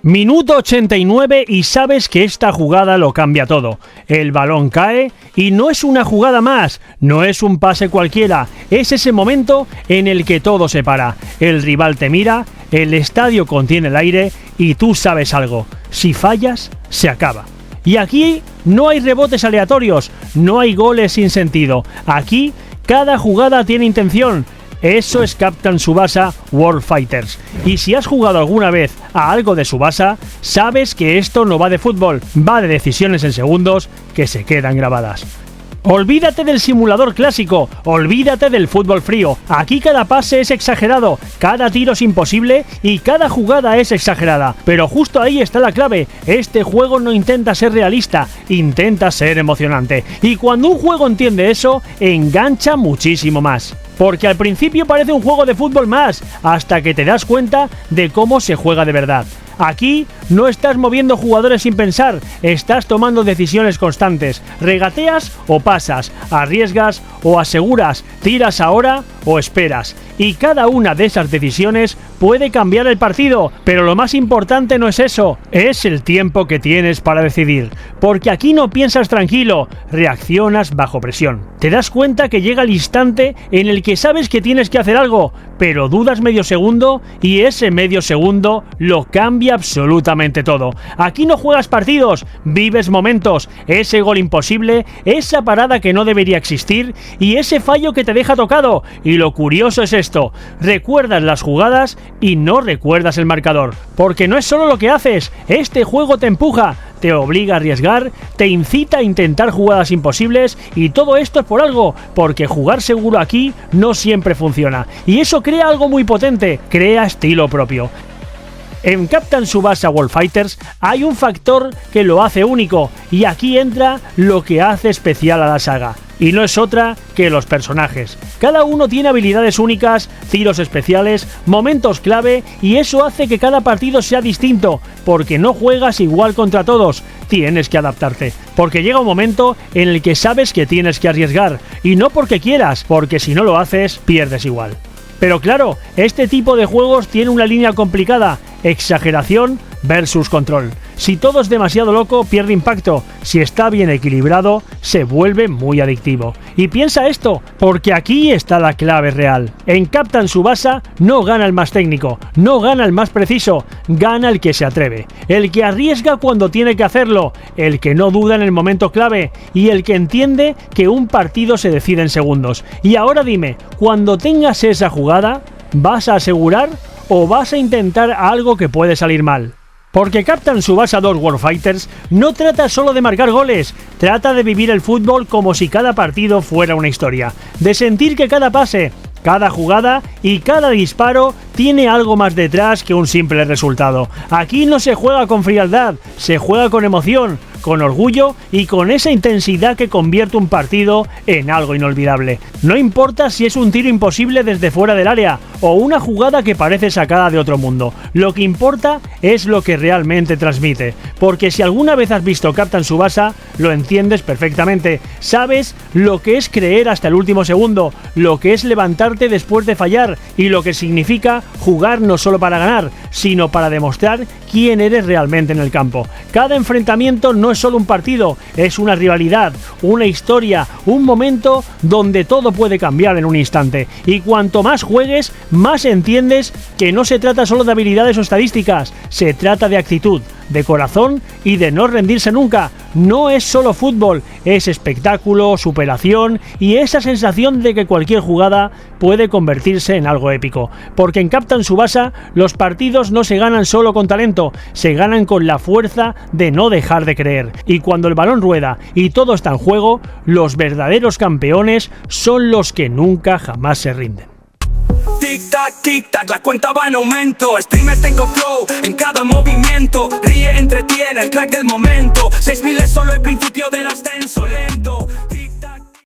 Minuto 89 y sabes que esta jugada lo cambia todo. El balón cae y no es una jugada más, no es un pase cualquiera, es ese momento en el que todo se para. El rival te mira, el estadio contiene el aire y tú sabes algo. Si fallas, se acaba. Y aquí no hay rebotes aleatorios, no hay goles sin sentido. Aquí cada jugada tiene intención. Eso es Captain Tsubasa World Fighters. Y si has jugado alguna vez a algo de Tsubasa, sabes que esto no va de fútbol, va de decisiones en segundos que se quedan grabadas. Olvídate del simulador clásico, olvídate del fútbol frío. Aquí cada pase es exagerado, cada tiro es imposible y cada jugada es exagerada. Pero justo ahí está la clave. Este juego no intenta ser realista, intenta ser emocionante. Y cuando un juego entiende eso, engancha muchísimo más. Porque al principio parece un juego de fútbol más, hasta que te das cuenta de cómo se juega de verdad. Aquí no estás moviendo jugadores sin pensar, estás tomando decisiones constantes. Regateas o pasas, arriesgas o aseguras, tiras ahora o esperas. Y cada una de esas decisiones puede cambiar el partido, pero lo más importante no es eso, es el tiempo que tienes para decidir. Porque aquí no piensas tranquilo, reaccionas bajo presión. Te das cuenta que llega el instante en el que sabes que tienes que hacer algo, pero dudas medio segundo y ese medio segundo lo cambia absolutamente todo. Aquí no juegas partidos, vives momentos, ese gol imposible, esa parada que no debería existir y ese fallo que te deja tocado. Y lo curioso es esto, recuerdas las jugadas y no recuerdas el marcador. Porque no es solo lo que haces, este juego te empuja, te obliga a arriesgar, te incita a intentar jugadas imposibles y todo esto es por algo, porque jugar seguro aquí no siempre funciona. Y eso crea algo muy potente, crea estilo propio. En Captain Tsubasa World Fighters hay un factor que lo hace único y aquí entra lo que hace especial a la saga. Y no es otra que los personajes. Cada uno tiene habilidades únicas, tiros especiales, momentos clave y eso hace que cada partido sea distinto, porque no juegas igual contra todos, tienes que adaptarte. Porque llega un momento en el que sabes que tienes que arriesgar, y no porque quieras, porque si no lo haces, pierdes igual. Pero claro, este tipo de juegos tiene una línea complicada, exageración versus control. Si todo es demasiado loco, pierde impacto. Si está bien equilibrado, se vuelve muy adictivo. Y piensa esto, porque aquí está la clave real. En Captain Tsubasa no gana el más técnico, no gana el más preciso, gana el que se atreve. El que arriesga cuando tiene que hacerlo, el que no duda en el momento clave y el que entiende que un partido se decide en segundos. Y ahora dime, cuando tengas esa jugada, ¿vas a asegurar o vas a intentar algo que puede salir mal? Porque Captain Tsubasa 2 World Fighters no trata solo de marcar goles, trata de vivir el fútbol como si cada partido fuera una historia, de sentir que cada pase, cada jugada y cada disparo tiene algo más detrás que un simple resultado. Aquí no se juega con frialdad, se juega con emoción, con orgullo y con esa intensidad que convierte un partido en algo inolvidable. No importa si es un tiro imposible desde fuera del área o una jugada que parece sacada de otro mundo. Lo que importa es lo que realmente transmite. Porque si alguna vez has visto Captain Tsubasa, lo entiendes perfectamente. Sabes lo que es creer hasta el último segundo, lo que es levantarte después de fallar y lo que significa jugar no solo para ganar, sino para demostrar quién eres realmente en el campo. Cada enfrentamiento no es solo un partido, es una rivalidad, una historia, un momento donde todo puede cambiar en un instante. Y cuanto más juegues, más entiendes que no se trata solo de habilidades o estadísticas, se trata de actitud, de corazón y de no rendirse nunca. No es solo fútbol, es espectáculo, superación y esa sensación de que cualquier jugada puede convertirse en algo épico. Porque en Captain Tsubasa los partidos no se ganan solo con talento, se ganan con la fuerza de no dejar de creer. Y cuando el balón rueda y todo está en juego, los verdaderos campeones son los que nunca jamás se rinden. Tic tac, la cuenta va en aumento. Streamer tengo flow en cada movimiento. Ríe, entretiene, el crack del momento. 6000 es solo el principio del ascenso.